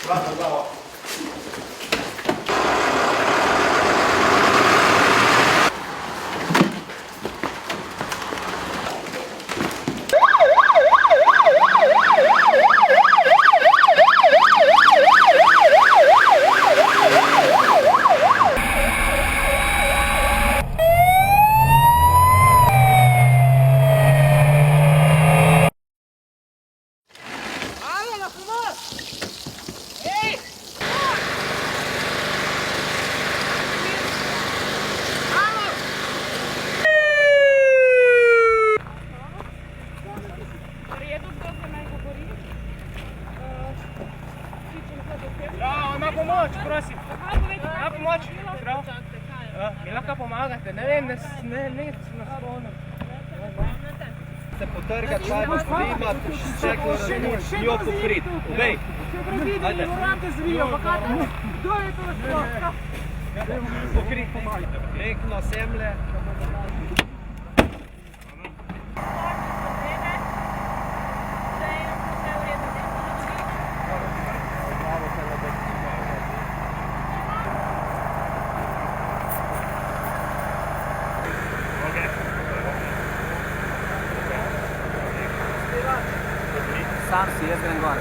Bravo, bravo. Na pomoč, prosim. Na pomoč. Mi lahko pomagate, ne vem, ne spomnim. Se potrga, kaj bo sprima, steklo razmoč, njo pokrit. Vej. Ajde. Kdo je to sploh? Pokrit. Mekno, semlje. Sam si, jaz grem gor.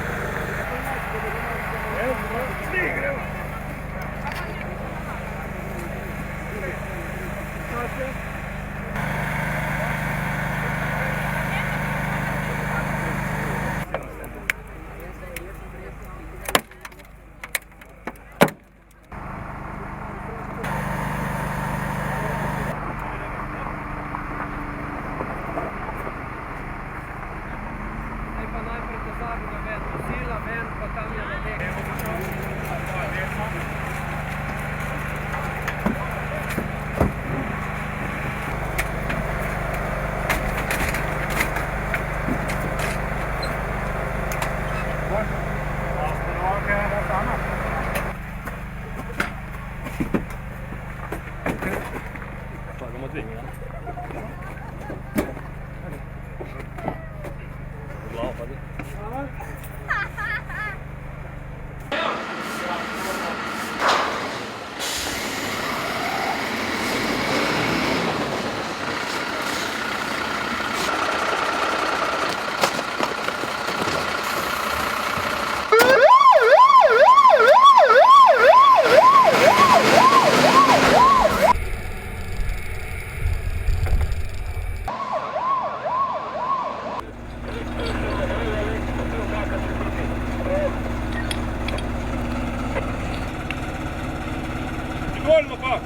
Dovoljno pa!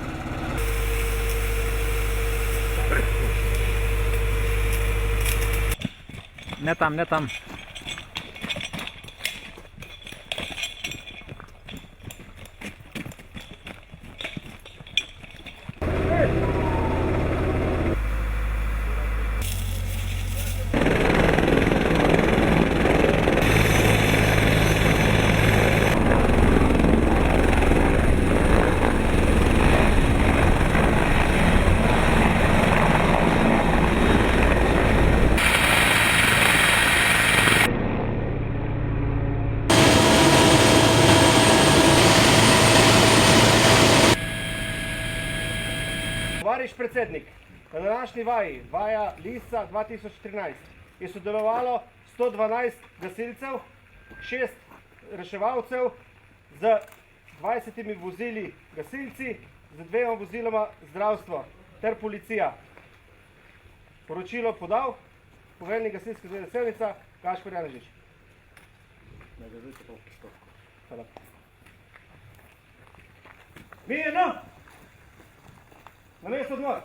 Ne tam, ne tam. Tovariš predsednik, na današnji vaji, vaja Lisca 2013, je sodelovalo 112 gasilcev, 6 reševalcev z 20 vozili gasilci, z 2 voziloma zdravstvo ter policija. Poročilo podal poveljnik gasilske zveze Sevnica, Gašper Janežič. Mirno! Na mesto odmor!